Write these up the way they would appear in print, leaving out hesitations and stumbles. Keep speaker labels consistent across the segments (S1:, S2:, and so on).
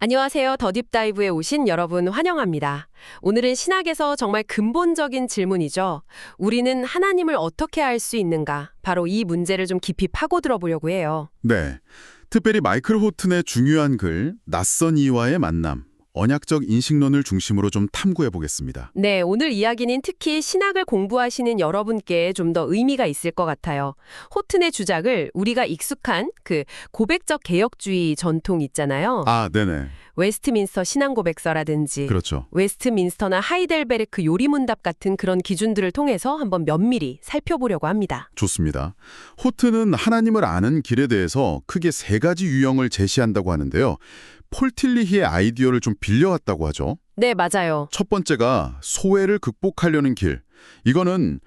S1: 안녕하세요. 더딥다이브에 오신 여러분 환영합니다. 오늘은 신학에서 정말 근본적인 질문이죠. 우리는 하나님을 어떻게 알 수 있는가? 바로 이 문제를 좀 깊이 파고들어 보려고 해요.
S2: 네, 특별히 마이클 호튼의 중요한 글 낯선 이와의 만남, 언약적 인식론을 중심으로 좀 탐구해 보겠습니다.
S1: 네, 오늘 이야기는 특히 신학을 공부하시는 여러분께 좀 더 의미가 있을 것 같아요. 호튼의 주작을 우리가 익숙한 그 고백적 개혁주의 전통 있잖아요.
S2: 네네.
S1: 웨스트민스터 신앙고백서라든지
S2: 그렇죠.
S1: 웨스트민스터나 하이델베르크 요리문답 같은 그런 기준들을 통해서 한번 면밀히 살펴보려고 합니다.
S2: 좋습니다. 호튼은 하나님을 아는 길에 대해서 크게 세 가지 유형을 제시한다고 하는데요. 폴 틸리히의 아이디어를 좀 빌려왔다고 하죠.
S1: 네, 맞아요.
S2: 첫 번째가 소외를 극복하려는 길. 이거는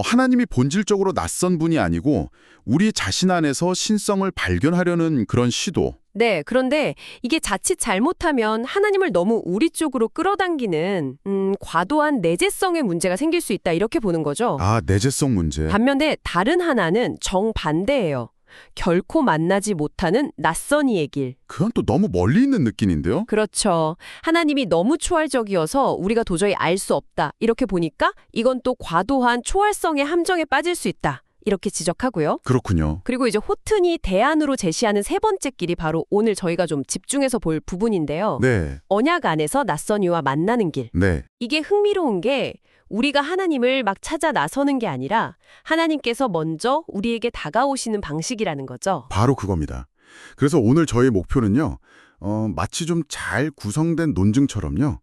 S2: 하나님이 본질적으로 낯선 분이 아니고 우리 자신 안에서 신성을 발견하려는 그런 시도.
S1: 네, 그런데 이게 자칫 잘못하면 하나님을 너무 우리 쪽으로 끌어당기는 과도한 내재성의 문제가 생길 수 있다 이렇게 보는 거죠.
S2: 내재성 문제.
S1: 반면에 다른 하나는 정반대예요. 결코 만나지 못하는 낯선 이의 길.
S2: 그건 또 너무 멀리 있는 느낌인데요?
S1: 그렇죠. 하나님이 너무 초월적이어서 우리가 도저히 알 수 없다. 이렇게 보니까 이건 또 과도한 초월성의 함정에 빠질 수 있다. 이렇게 지적하고요.
S2: 그렇군요.
S1: 그리고 이제 호튼이 대안으로 제시하는 세 번째 길이 바로 오늘 저희가 좀 집중해서 볼 부분인데요.
S2: 네.
S1: 언약 안에서 낯선 이와 만나는 길.
S2: 네.
S1: 이게 흥미로운 게 우리가 하나님을 막 찾아 나서는 게 아니라 하나님께서 먼저 우리에게 다가오시는 방식이라는 거죠.
S2: 바로 그겁니다. 그래서 오늘 저희 목표는요. 마치 좀 잘 구성된 논증처럼요.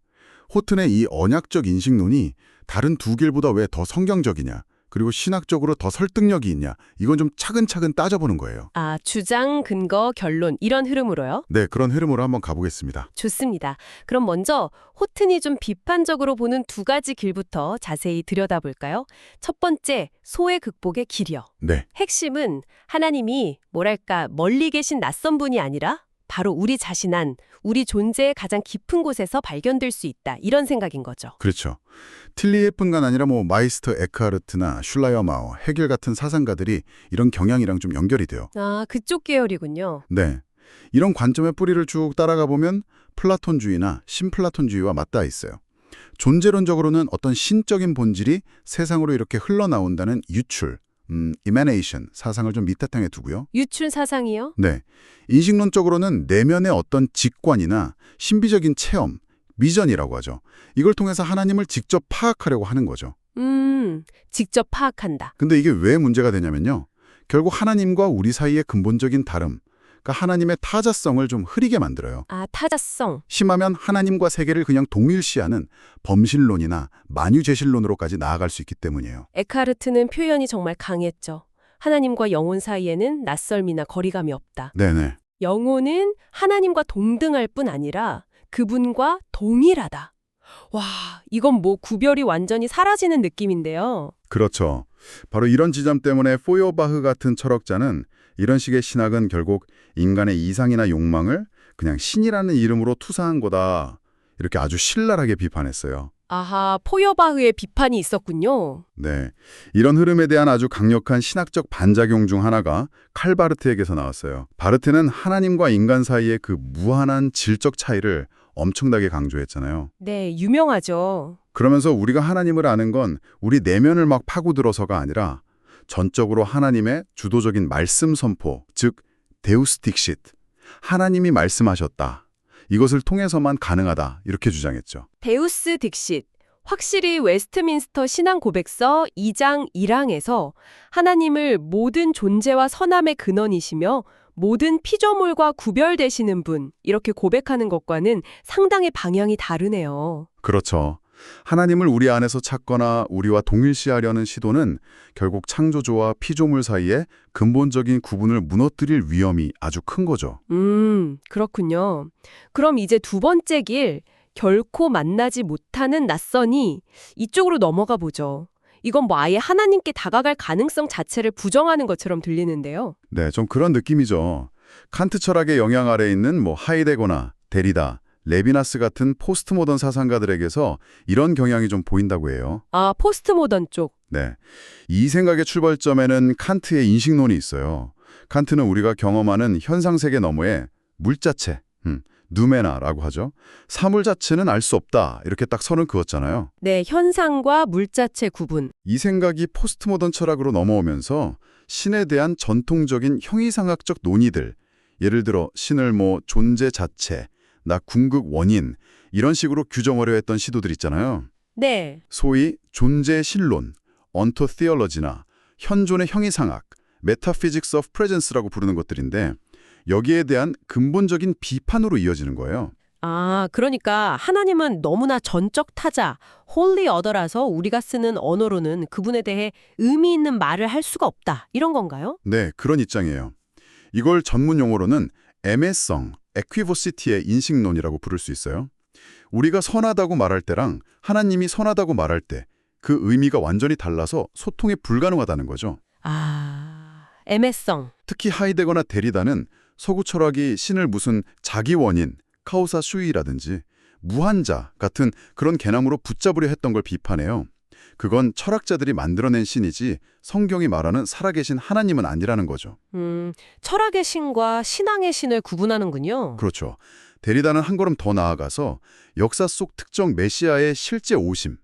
S2: 호튼의 이 언약적 인식론이 다른 두 길보다 왜 더 성경적이냐, 그리고 신학적으로 더 설득력이 있냐, 이건 좀 차근차근 따져보는 거예요.
S1: 주장, 근거, 결론 이런 흐름으로요?
S2: 네, 그런 흐름으로 한번 가보겠습니다.
S1: 좋습니다. 그럼 먼저 호튼이 좀 비판적으로 보는 두 가지 길부터 자세히 들여다볼까요? 첫 번째, 소외 극복의 길이요.
S2: 네,
S1: 핵심은 하나님이 뭐랄까 멀리 계신 낯선 분이 아니라 바로 우리 자신 안, 우리 존재의 가장 깊은 곳에서 발견될 수 있다. 이런 생각인 거죠.
S2: 그렇죠. 틸리에뿐만 아니라 마이스터 에크하르트나 슐라이어마우, 헤겔 같은 사상가들이 이런 경향이랑 좀 연결이 돼요.
S1: 그쪽 계열이군요.
S2: 네. 이런 관점의 뿌리를 쭉 따라가 보면 플라톤주의나 신플라톤주의와 맞닿아 있어요. 존재론적으로는 어떤 신적인 본질이 세상으로 이렇게 흘러나온다는 유출, 이마네이션 사상을 좀 밑바탕에 두고요.
S1: 유출 사상이요?
S2: 네. 인식론적으로는 내면의 어떤 직관이나 신비적인 체험, 미전이라고 하죠. 이걸 통해서 하나님을 직접 파악하려고 하는 거죠.
S1: 직접 파악한다.
S2: 근데 이게 왜 문제가 되냐면요. 결국 하나님과 우리 사이의 근본적인 다름, 그러니까 하나님의 타자성을 좀 흐리게 만들어요.
S1: 타자성.
S2: 심하면 하나님과 세계를 그냥 동일시하는 범실론이나 만유제실론으로까지 나아갈 수 있기 때문이에요.
S1: 에크하르트는 표현이 정말 강했죠. 하나님과 영혼 사이에는 낯설미나 거리감이 없다.
S2: 네네.
S1: 영혼은 하나님과 동등할 뿐 아니라 그분과 동일하다. 와, 이건 구별이 완전히 사라지는 느낌인데요.
S2: 그렇죠. 바로 이런 지점 때문에 포여바흐 같은 철학자는 이런 식의 신학은 결국 인간의 이상이나 욕망을 그냥 신이라는 이름으로 투사한 거다. 이렇게 아주 신랄하게 비판했어요.
S1: 포여바흐의 비판이 있었군요.
S2: 네, 이런 흐름에 대한 아주 강력한 신학적 반작용 중 하나가 칼 바르트에게서 나왔어요. 바르트는 하나님과 인간 사이의 그 무한한 질적 차이를 엄청나게 강조했잖아요.
S1: 네, 유명하죠.
S2: 그러면서 우리가 하나님을 아는 건 우리 내면을 막 파고들어서가 아니라 전적으로 하나님의 주도적인 말씀 선포, 즉 데우스 딕싯, 하나님이 말씀하셨다. 이것을 통해서만 가능하다. 이렇게 주장했죠.
S1: 데우스 딕싯. 확실히 웨스트민스터 신앙고백서 2장 1항에서 하나님을 모든 존재와 선함의 근원이시며 모든 피조물과 구별되시는 분 이렇게 고백하는 것과는 상당히 방향이 다르네요.
S2: 그렇죠. 하나님을 우리 안에서 찾거나 우리와 동일시하려는 시도는 결국 창조주와 피조물 사이의 근본적인 구분을 무너뜨릴 위험이 아주 큰 거죠.
S1: 그렇군요. 그럼 이제 두 번째 길, 결코 만나지 못하는 낯선이 이쪽으로 넘어가 보죠. 이건 아예 하나님께 다가갈 가능성 자체를 부정하는 것처럼 들리는데요.
S2: 네, 좀 그런 느낌이죠. 칸트 철학의 영향 아래 있는 하이데거나 데리다, 레비나스 같은 포스트 모던 사상가들에게서 이런 경향이 좀 보인다고 해요.
S1: 포스트 모던 쪽.
S2: 네, 이 생각의 출발점에는 칸트의 인식론이 있어요. 칸트는 우리가 경험하는 현상세계 너머에 물자체, 누메나라고 하죠. 사물 자체는 알 수 없다. 이렇게 딱 선을 그었잖아요.
S1: 네, 현상과 물자체 구분.
S2: 이 생각이 포스트 모던 철학으로 넘어오면서 신에 대한 전통적인 형이상학적 논의들, 예를 들어 신을 존재 자체, 나 궁극 원인 이런 식으로 규정하려 했던 시도들 있잖아요.
S1: 네.
S2: 소위 존재 신론, 언토티올로지나 현존의 형이상학, 메타피직스 오브 프레젠스라고 부르는 것들인데 여기에 대한 근본적인 비판으로 이어지는 거예요.
S1: 아, 그러니까 하나님은 너무나 전적 타자, 홀리 어더라서 우리가 쓰는 언어로는 그분에 대해 의미 있는 말을 할 수가 없다. 이런 건가요?
S2: 네, 그런 입장이에요. 이걸 전문 용어로는 애매성, 에퀴보시티의 인식론이라고 부를 수 있어요. 우리가 선하다고 말할 때랑 하나님이 선하다고 말할 때 그 의미가 완전히 달라서 소통이 불가능하다는 거죠.
S1: 아, 애매성.
S2: 특히 하이데거나 데리다는 서구 철학이 신을 무슨 자기 원인, 카우사 슈이라든지 무한자 같은 그런 개념으로 붙잡으려 했던 걸 비판해요. 그건 철학자들이 만들어낸 신이지 성경이 말하는 살아계신 하나님은 아니라는 거죠.
S1: 철학의 신과 신앙의 신을 구분하는군요.
S2: 그렇죠. 데리다는 한 걸음 더 나아가서 역사 속 특정 메시아의 실제 오심,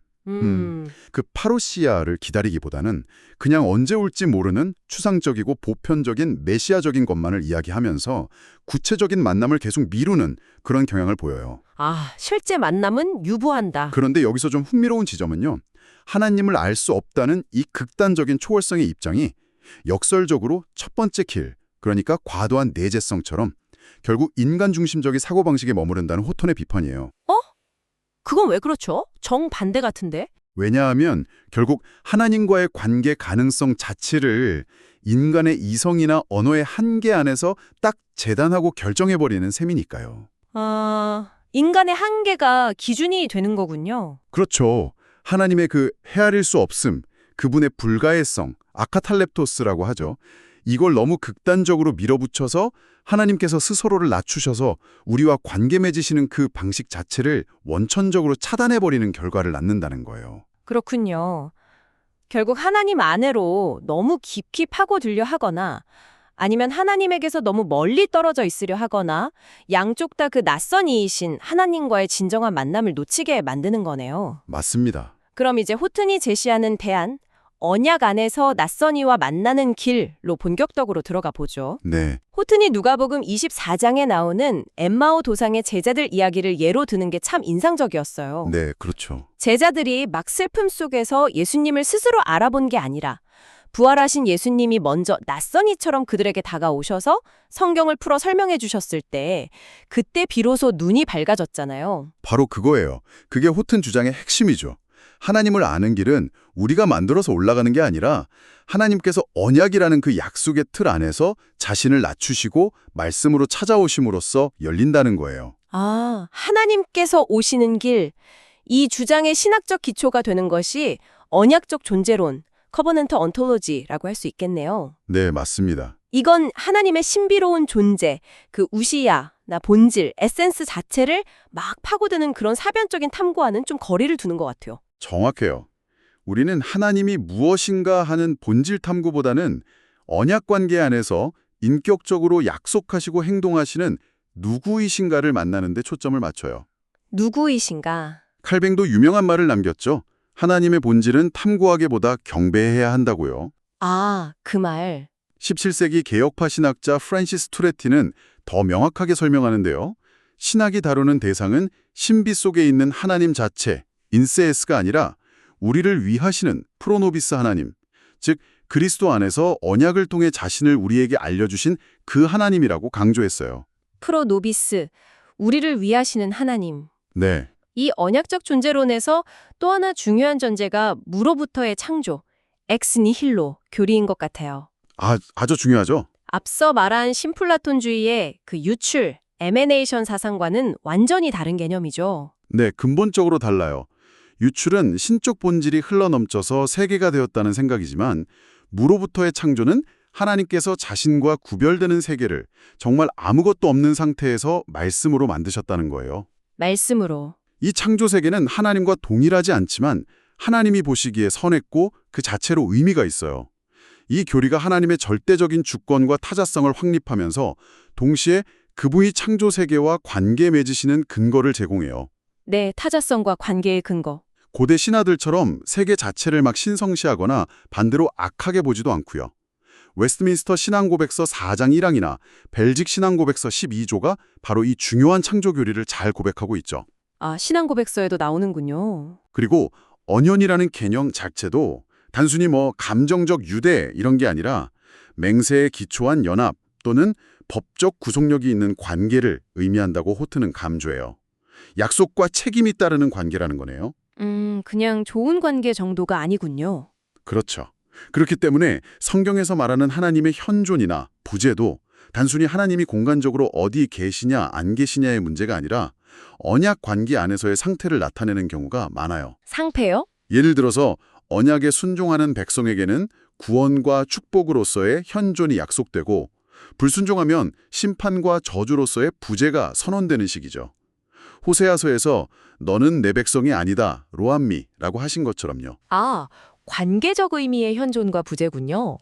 S2: 그 파로시아를 기다리기보다는 그냥 언제 올지 모르는 추상적이고 보편적인 메시아적인 것만을 이야기하면서 구체적인 만남을 계속 미루는 그런 경향을 보여요.
S1: 아, 실제 만남은 유보한다.
S2: 그런데 여기서 좀 흥미로운 지점은요. 하나님을 알 수 없다는 이 극단적인 초월성의 입장이 역설적으로 첫 번째 길, 그러니까 과도한 내재성처럼 결국 인간 중심적인 사고방식에 머무른다는 호톤의 비판이에요.
S1: 그건 왜 그렇죠? 정반대 같은데?
S2: 왜냐하면 결국 하나님과의 관계 가능성 자체를 인간의 이성이나 언어의 한계 안에서 딱 재단하고 결정해버리는 셈이니까요.
S1: 아, 인간의 한계가 기준이 되는 거군요.
S2: 그렇죠. 하나님의 그 헤아릴 수 없음, 그분의 불가해성, 아카탈렙토스라고 하죠. 이걸 너무 극단적으로 밀어붙여서 하나님께서 스스로를 낮추셔서 우리와 관계 맺으시는 그 방식 자체를 원천적으로 차단해버리는 결과를 낳는다는 거예요.
S1: 그렇군요. 결국 하나님 안으로 너무 깊이 파고들려 하거나 아니면 하나님에게서 너무 멀리 떨어져 있으려 하거나 양쪽 다 그 낯선 이이신 하나님과의 진정한 만남을 놓치게 만드는 거네요.
S2: 맞습니다.
S1: 그럼 이제 호튼이 제시하는 대안, 언약 안에서 낯선 이와 만나는 길로 본격적으로 들어가 보죠.
S2: 네,
S1: 호튼이 누가복음 24장에 나오는 엠마오 도상의 제자들 이야기를 예로 드는 게 참 인상적이었어요.
S2: 네, 그렇죠.
S1: 제자들이 막 슬픔 속에서 예수님을 스스로 알아본 게 아니라 부활하신 예수님이 먼저 낯선 이처럼 그들에게 다가오셔서 성경을 풀어 설명해 주셨을 때 그때 비로소 눈이 밝아졌잖아요.
S2: 바로 그거예요. 그게 호튼 주장의 핵심이죠. 하나님을 아는 길은 우리가 만들어서 올라가는 게 아니라 하나님께서 언약이라는 그 약속의 틀 안에서 자신을 낮추시고 말씀으로 찾아오심으로써 열린다는 거예요.
S1: 아, 하나님께서 오시는 길. 이 주장의 신학적 기초가 되는 것이 언약적 존재론, 커버넌트 언톨로지라고 할 수 있겠네요.
S2: 네, 맞습니다.
S1: 이건 하나님의 신비로운 존재, 그 우시야, 나 본질, 에센스 자체를 막 파고드는 그런 사변적인 탐구와는 좀 거리를 두는 것 같아요.
S2: 정확해요. 우리는 하나님이 무엇인가 하는 본질 탐구보다는 언약 관계 안에서 인격적으로 약속하시고 행동하시는 누구이신가를 만나는 데 초점을 맞춰요.
S1: 누구이신가?
S2: 칼뱅도 유명한 말을 남겼죠. 하나님의 본질은 탐구하기보다 경배해야 한다고요.
S1: 아, 그 말.
S2: 17세기 개혁파 신학자 프란시스 투레티는 더 명확하게 설명하는데요. 신학이 다루는 대상은 신비 속에 있는 하나님 자체, 인세스가 아니라 우리를 위하시는 프로노비스 하나님, 즉 그리스도 안에서 언약을 통해 자신을 우리에게 알려주신 그 하나님이라고 강조했어요.
S1: 프로노비스, 우리를 위하시는 하나님.
S2: 네,
S1: 이 언약적 존재론에서 또 하나 중요한 전제가 무로부터의 창조, 엑스니힐로 교리인 것 같아요.
S2: 아주 중요하죠.
S1: 앞서 말한 신플라톤주의의 그 유출, 에메네이션 사상과는 완전히 다른 개념이죠.
S2: 네, 근본적으로 달라요. 유출은 신적 본질이 흘러넘쳐서 세계가 되었다는 생각이지만 무로부터의 창조는 하나님께서 자신과 구별되는 세계를 정말 아무것도 없는 상태에서 말씀으로 만드셨다는 거예요.
S1: 말씀으로.
S2: 이 창조 세계는 하나님과 동일하지 않지만 하나님이 보시기에 선했고 그 자체로 의미가 있어요. 이 교리가 하나님의 절대적인 주권과 타자성을 확립하면서 동시에 그분이 창조 세계와 관계 맺으시는 근거를 제공해요.
S1: 네, 타자성과 관계의 근거.
S2: 고대 신하들처럼 세계 자체를 막 신성시하거나 반대로 악하게 보지도 않고요. 웨스트민스터 신앙고백서 4장 1항이나 벨직 신앙고백서 12조가 바로 이 중요한 창조 교리를 잘 고백하고 있죠.
S1: 아, 신앙고백서에도 나오는군요.
S2: 그리고 언연이라는 개념 자체도 단순히 뭐 감정적 유대 이런 게 아니라 맹세에 기초한 연합 또는 법적 구속력이 있는 관계를 의미한다고 호트는 강조해요. 약속과 책임이 따르는 관계라는 거네요.
S1: 그냥 좋은 관계 정도가 아니군요.
S2: 그렇죠. 그렇기 때문에 성경에서 말하는 하나님의 현존이나 부재도 단순히 하나님이 공간적으로 어디 계시냐 안 계시냐의 문제가 아니라 언약 관계 안에서의 상태를 나타내는 경우가 많아요.
S1: 상패요?
S2: 예를 들어서 언약에 순종하는 백성에게는 구원과 축복으로서의 현존이 약속되고 불순종하면 심판과 저주로서의 부재가 선언되는 식이죠. 호세아서에서 너는 내 백성이 아니다, 로암미라고 하신 것처럼요.
S1: 아, 관계적 의미의 현존과 부재군요.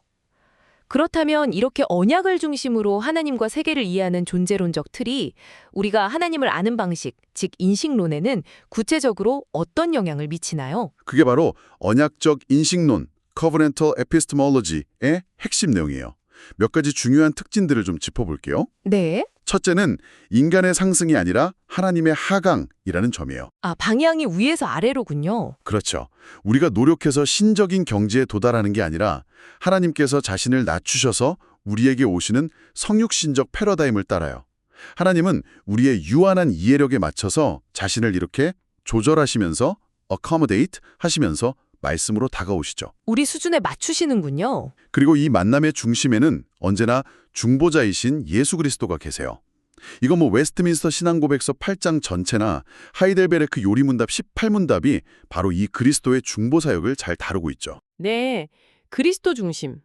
S1: 그렇다면 이렇게 언약을 중심으로 하나님과 세계를 이해하는 존재론적 틀이 우리가 하나님을 아는 방식, 즉 인식론에는 구체적으로 어떤 영향을 미치나요?
S2: 그게 바로 언약적 인식론, Covenantal Epistemology의 핵심 내용이에요. 몇 가지 중요한 특징들을 좀 짚어볼게요.
S1: 네.
S2: 첫째는 인간의 상승이 아니라 하나님의 하강이라는 점이에요.
S1: 아, 방향이 위에서 아래로군요.
S2: 그렇죠. 우리가 노력해서 신적인 경지에 도달하는 게 아니라 하나님께서 자신을 낮추셔서 우리에게 오시는 성육신적 패러다임을 따라요. 하나님은 우리의 유한한 이해력에 맞춰서 자신을 이렇게 조절하시면서 accommodate 하시면서 말씀으로 다가오시죠.
S1: 우리 수준에 맞추시는군요.
S2: 그리고 이 만남의 중심에는 언제나 중보자이신 예수 그리스도가 계세요. 이건 뭐 웨스트민스터 신앙고백서 8장 전체나 하이델베르크 요리문답 18문답이 바로 이 그리스도의 중보 사역을 잘 다루고 있죠.
S1: 네, 그리스도 중심.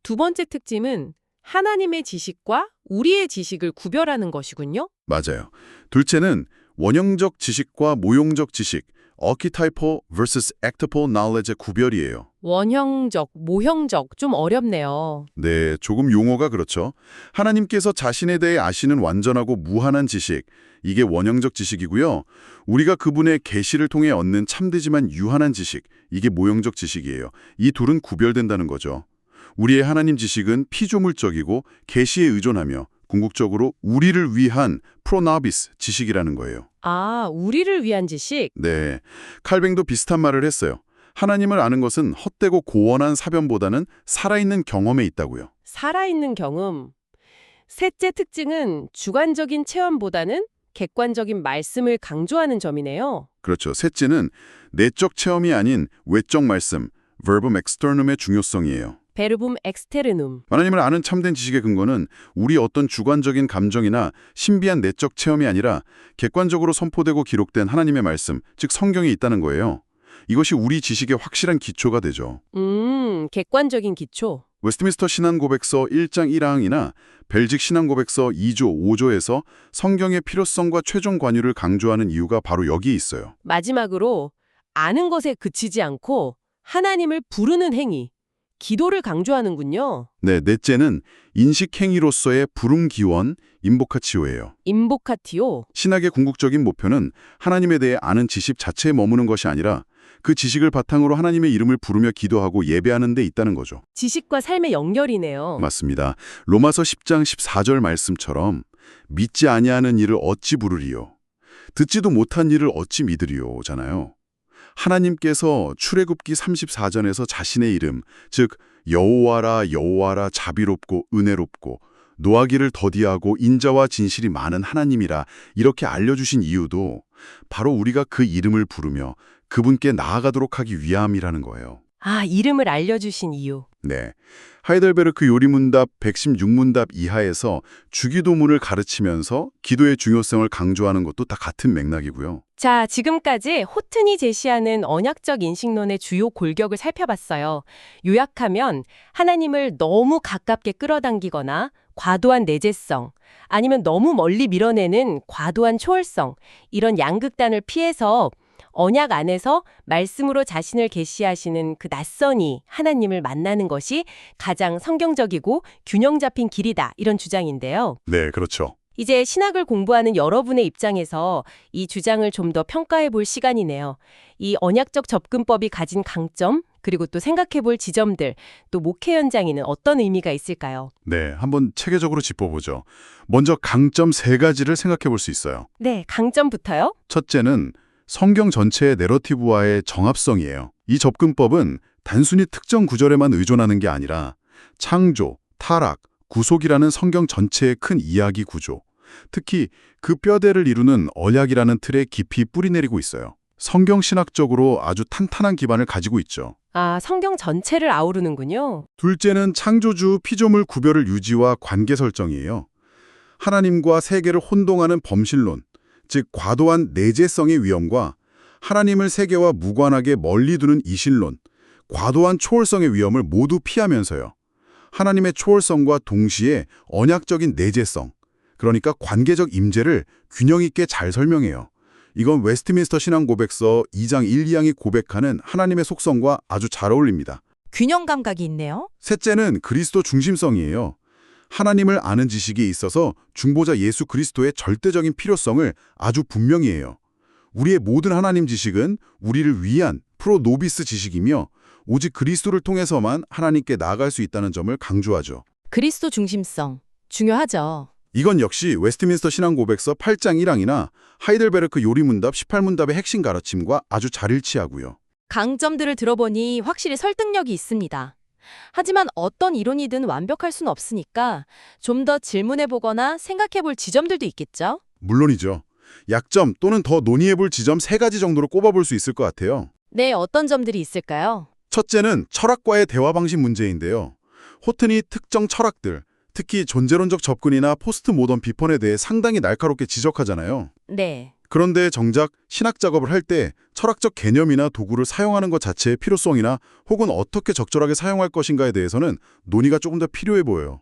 S1: 두 번째 특징은 하나님의 지식과 우리의 지식을 구별하는 것이군요.
S2: 맞아요. 둘째는 원형적 지식과 모형적 지식, archetypal vs archetypal knowledge의 구별이에요.
S1: 원형적, 모형적 좀 어렵네요.
S2: 네, 조금 용어가 그렇죠. 하나님께서 자신에 대해 아시는 완전하고 무한한 지식, 이게 원형적 지식이고요. 우리가 그분의 계시를 통해 얻는 참되지만 유한한 지식, 이게 모형적 지식이에요. 이 둘은 구별된다는 거죠. 우리의 하나님 지식은 피조물적이고 계시에 의존하며 궁극적으로 우리를 위한 프로나비스 지식이라는 거예요.
S1: 아, 우리를 위한 지식?
S2: 네, 칼뱅도 비슷한 말을 했어요. 하나님을 아는 것은 헛되고 고원한 사변보다는 살아있는 경험에 있다고요.
S1: 살아있는 경험. 셋째 특징은 주관적인 체험보다는 객관적인 말씀을 강조하는 점이네요.
S2: 그렇죠. 셋째는 내적 체험이 아닌 외적 말씀, verbum externum의 중요성이에요.
S1: 베르붐 엑스테르눔.
S2: 하나님을 아는 참된 지식의 근거는 우리 어떤 주관적인 감정이나 신비한 내적 체험이 아니라 객관적으로 선포되고 기록된 하나님의 말씀, 즉 성경에 있다는 거예요. 이것이 우리 지식의 확실한 기초가 되죠.
S1: 객관적인 기초.
S2: 웨스트민스터 신앙고백서 1장 1항이나 벨직 신앙고백서 2조, 5조에서 성경의 필요성과 최종 관유를 강조하는 이유가 바로 여기에 있어요.
S1: 마지막으로 아는 것에 그치지 않고 하나님을 부르는 행위, 기도를 강조하는군요.
S2: 네, 넷째는 인식행위로서의 부름기원, 인보카치오예요.
S1: 인보카티오.
S2: 신학의 궁극적인 목표는 하나님에 대해 아는 지식 자체에 머무는 것이 아니라 그 지식을 바탕으로 하나님의 이름을 부르며 기도하고 예배하는 데 있다는 거죠.
S1: 지식과 삶의 연결이네요.
S2: 맞습니다. 로마서 10장 14절 말씀처럼 믿지 아니하는 일을 어찌 부르리요. 듣지도 못한 일을 어찌 믿으리요잖아요. 하나님께서 출애굽기 34전에서 자신의 이름, 즉 여호와라 여호와라 자비롭고 은혜롭고 노하기를 더디하고 인자와 진실이 많은 하나님이라 이렇게 알려주신 이유도 바로 우리가 그 이름을 부르며 그분께 나아가도록 하기 위함이라는 거예요.
S1: 아, 이름을 알려주신 이유.
S2: 네, 하이델베르크 요리문답 116문답 이하에서 주기도문을 가르치면서 기도의 중요성을 강조하는 것도 다 같은 맥락이고요.
S1: 자, 지금까지 호튼이 제시하는 언약적 인식론의 주요 골격을 살펴봤어요. 요약하면 하나님을 너무 가깝게 끌어당기거나 과도한 내재성, 아니면 너무 멀리 밀어내는 과도한 초월성, 이런 양극단을 피해서 언약 안에서 말씀으로 자신을 계시하시는 그 낯선이 하나님을 만나는 것이 가장 성경적이고 균형 잡힌 길이다, 이런 주장인데요.
S2: 네, 그렇죠.
S1: 이제 신학을 공부하는 여러분의 입장에서 이 주장을 좀 더 평가해 볼 시간이네요. 이 언약적 접근법이 가진 강점, 그리고 또 생각해 볼 지점들, 또 목회 현장에는 어떤 의미가 있을까요?
S2: 네, 한번 체계적으로 짚어보죠. 먼저 강점 세 가지를 생각해 볼 수 있어요.
S1: 네, 강점부터요?
S2: 첫째는 성경 전체의 내러티브와의 정합성이에요. 이 접근법은 단순히 특정 구절에만 의존하는 게 아니라 창조, 타락, 구속이라는 성경 전체의 큰 이야기 구조, 특히 그 뼈대를 이루는 언약이라는 틀에 깊이 뿌리내리고 있어요. 성경 신학적으로 아주 탄탄한 기반을 가지고 있죠.
S1: 아, 성경 전체를 아우르는군요.
S2: 둘째는 창조주 피조물 구별을 유지와 관계 설정이에요. 하나님과 세계를 혼동하는 범실론, 즉 과도한 내재성의 위험과 하나님을 세계와 무관하게 멀리 두는 이신론, 과도한 초월성의 위험을 모두 피하면서요. 하나님의 초월성과 동시에 언약적인 내재성, 그러니까 관계적 임재를 균형 있게 잘 설명해요. 이건 웨스트민스터 신앙고백서 2장 1, 2항이 고백하는 하나님의 속성과 아주 잘 어울립니다.
S3: 균형 감각이 있네요.
S2: 셋째는 그리스도 중심성이에요. 하나님을 아는 지식에 있어서 중보자 예수 그리스도의 절대적인 필요성을 아주 분명히 해요. 우리의 모든 하나님 지식은 우리를 위한 프로노비스 지식이며 오직 그리스도를 통해서만 하나님께 나아갈 수 있다는 점을 강조하죠.
S3: 그리스도 중심성. 중요하죠.
S2: 이건 역시 웨스트민스터 신앙고백서 8장 1항이나 하이델베르크 요리문답 18문답의 핵심 가르침과 아주 잘 일치하고요.
S3: 강점들을 들어보니 확실히 설득력이 있습니다. 하지만 어떤 이론이든 완벽할 수는 없으니까 좀 더 질문해보거나 생각해볼 지점들도 있겠죠?
S2: 물론이죠. 약점 또는 더 논의해볼 지점 세 가지 정도로 꼽아볼 수 있을 것 같아요.
S3: 네, 어떤 점들이 있을까요?
S2: 첫째는 철학과의 대화 방식 문제인데요. 호튼이 특정 철학들, 특히 존재론적 접근이나 포스트 모던 비판에 대해 상당히 날카롭게 지적하잖아요.
S3: 네.
S2: 그런데 정작 신학 작업을 할 때 철학적 개념이나 도구를 사용하는 것 자체의 필요성이나 혹은 어떻게 적절하게 사용할 것인가에 대해서는 논의가 조금 더 필요해 보여요.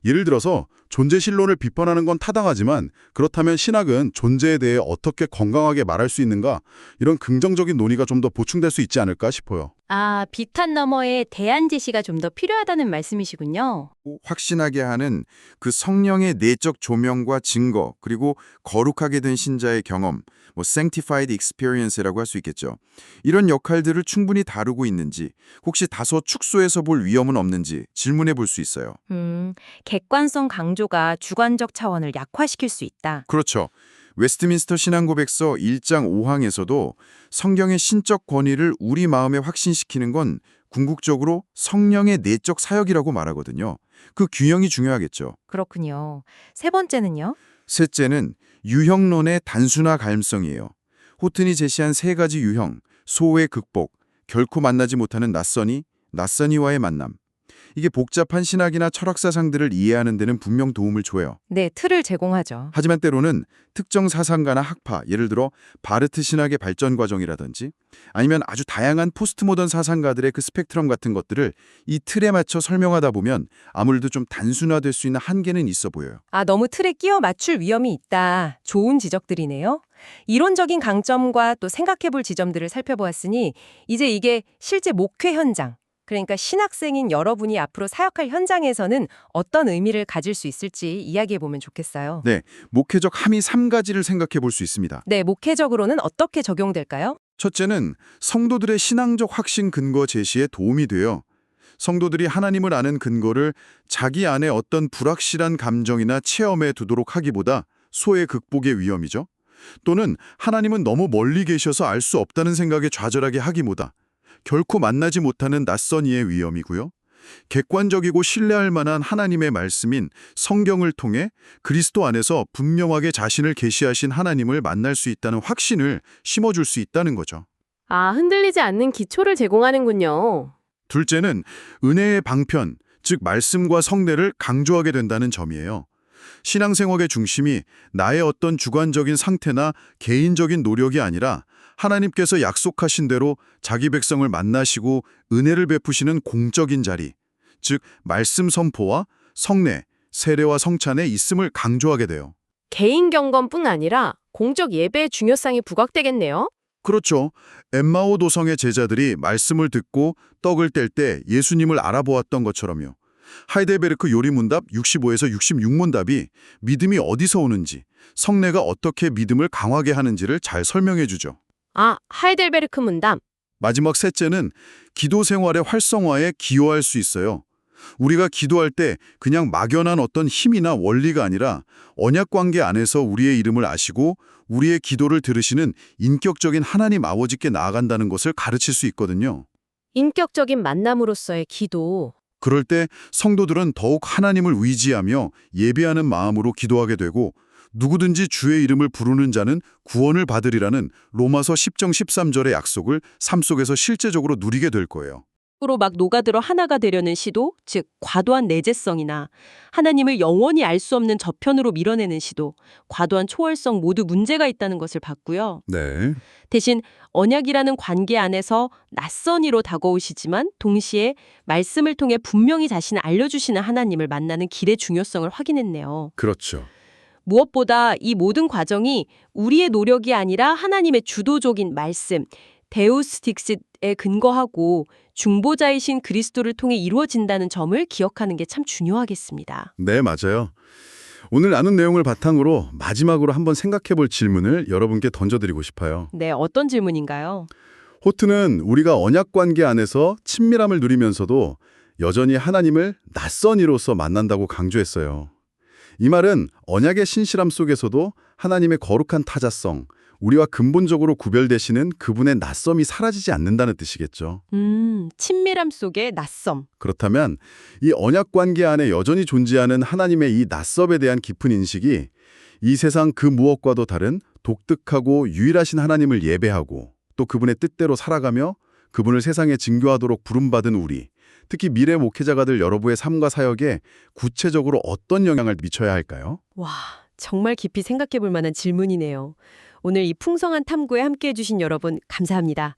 S2: 예를 들어서 존재신론을 비판하는 건 타당하지만 그렇다면 신학은 존재에 대해 어떻게 건강하게 말할 수 있는가? 이런 긍정적인 논의가 좀 더 보충될 수 있지 않을까 싶어요.
S1: 아, 비탄 너머의 대안 제시가 좀 더 필요하다는 말씀이시군요.
S4: 확신하게 하는 그 성령의 내적 조명과 증거, 그리고 거룩하게 된 신자의 경험, sanctified experience라고 할 수 있겠죠. 이런 역할들을 충분히 다루고 있는지, 혹시 다소 축소해서 볼 위험은 없는지 질문해 볼 수 있어요.
S3: 객관성 강조가 주관적 차원을 약화시킬 수 있다.
S4: 그렇죠. 웨스트민스터 신앙고백서 1장 5항에서도 성경의 신적 권위를 우리 마음에 확신시키는 건 궁극적으로 성령의 내적 사역이라고 말하거든요. 그 균형이 중요하겠죠.
S3: 그렇군요. 세 번째는요?
S4: 셋째는 유형론의 단순화 가능성이에요. 호튼이 제시한 세 가지 유형, 소외 극복, 결코 만나지 못하는 낯선이와의 만남. 이게 복잡한 신학이나 철학 사상들을 이해하는 데는 분명 도움을 줘요.
S3: 네, 틀을 제공하죠.
S4: 하지만 때로는 특정 사상가나 학파, 예를 들어 바르트 신학의 발전 과정이라든지 아니면 아주 다양한 포스트모던 사상가들의 그 스펙트럼 같은 것들을 이 틀에 맞춰 설명하다 보면 아무래도 좀 단순화될 수 있는 한계는 있어 보여요.
S1: 아, 너무 틀에 끼워 맞출 위험이 있다. 좋은 지적들이네요. 이론적인 강점과 또 생각해볼 지점들을 살펴보았으니 이제 이게 실제 목회 현장, 그러니까 신학생인 여러분이 앞으로 사역할 현장에서는 어떤 의미를 가질 수 있을지 이야기해보면 좋겠어요.
S4: 네, 목회적 함의 3가지를 생각해 볼 수 있습니다.
S1: 네, 목회적으로는 어떻게 적용될까요?
S4: 첫째는 성도들의 신앙적 확신 근거 제시에 도움이 돼요. 성도들이 하나님을 아는 근거를 자기 안에 어떤 불확실한 감정이나 체험에 두도록 하기보다 소외 극복의 위험이죠. 또는 하나님은 너무 멀리 계셔서 알 수 없다는 생각에 좌절하게 하기보다 결코 만나지 못하는 낯선 이의 위험이고요. 객관적이고 신뢰할 만한 하나님의 말씀인 성경을 통해 그리스도 안에서 분명하게 자신을 계시하신 하나님을 만날 수 있다는 확신을 심어줄 수 있다는 거죠.
S1: 아, 흔들리지 않는 기초를 제공하는군요.
S4: 둘째는 은혜의 방편, 즉 말씀과 성례를 강조하게 된다는 점이에요. 신앙생활의 중심이 나의 어떤 주관적인 상태나 개인적인 노력이 아니라 하나님께서 약속하신 대로 자기 백성을 만나시고 은혜를 베푸시는 공적인 자리, 즉 말씀 선포와 성례, 세례와 성찬의 있음을 강조하게 돼요.
S1: 개인 경건뿐 아니라 공적 예배의 중요성이 부각되겠네요.
S4: 그렇죠. 엠마오 도성의 제자들이 말씀을 듣고 떡을 뗄 때 예수님을 알아보았던 것처럼요. 하이델베르크 요리문답 65에서 66문답이 믿음이 어디서 오는지, 성례가 어떻게 믿음을 강하게 하는지를 잘 설명해 주죠.
S1: 아, 하이델베르크 문담.
S4: 마지막 셋째는 기도 생활의 활성화에 기여할 수 있어요. 우리가 기도할 때 그냥 막연한 어떤 힘이나 원리가 아니라 언약 관계 안에서 우리의 이름을 아시고 우리의 기도를 들으시는 인격적인 하나님 아버지께 나아간다는 것을 가르칠 수 있거든요.
S1: 인격적인 만남으로서의 기도.
S4: 그럴 때 성도들은 더욱 하나님을 의지하며 예배하는 마음으로 기도하게 되고 누구든지 주의 이름을 부르는 자는 구원을 받으리라는 로마서 10장 13절의 약속을 삶 속에서 실제적으로 누리게 될 거예요.
S5: 으로 막 녹아들어 하나가 되려는 시도, 즉 과도한 내재성이나 하나님을 영원히 알 수 없는 저편으로 밀어내는 시도, 과도한 초월성 모두 문제가 있다는 것을 봤고요.
S4: 네.
S5: 대신 언약이라는 관계 안에서 낯선 이로 다가오시지만 동시에 말씀을 통해 분명히 자신을 알려주시는 하나님을 만나는 길의 중요성을 확인했네요.
S4: 그렇죠.
S5: 무엇보다 이 모든 과정이 우리의 노력이 아니라 하나님의 주도적인 말씀, 데우스 딕싯에 근거하고 중보자이신 그리스도를 통해 이루어진다는 점을 기억하는 게 참 중요하겠습니다.
S4: 네, 맞아요. 오늘 나눈 내용을 바탕으로 마지막으로 한번 생각해 볼 질문을 여러분께 던져드리고 싶어요.
S5: 네, 어떤 질문인가요?
S4: 호트는 우리가 언약 관계 안에서 친밀함을 누리면서도 여전히 하나님을 낯선 이로서 만난다고 강조했어요. 이 말은 언약의 신실함 속에서도 하나님의 거룩한 타자성, 우리와 근본적으로 구별되시는 그분의 낯섦이 사라지지 않는다는 뜻이겠죠.
S5: 친밀함 속의 낯섦.
S4: 그렇다면 이 언약 관계 안에 여전히 존재하는 하나님의 이 낯섦에 대한 깊은 인식이 이 세상 그 무엇과도 다른 독특하고 유일하신 하나님을 예배하고 또 그분의 뜻대로 살아가며 그분을 세상에 증거하도록 부름받은 우리, 특히 미래 목회자가 될 여러분의 삶과 사역에 구체적으로 어떤 영향을 미쳐야 할까요?
S1: 와, 정말 깊이 생각해 볼 만한 질문이네요. 오늘 이 풍성한 탐구에 함께해 주신 여러분 감사합니다.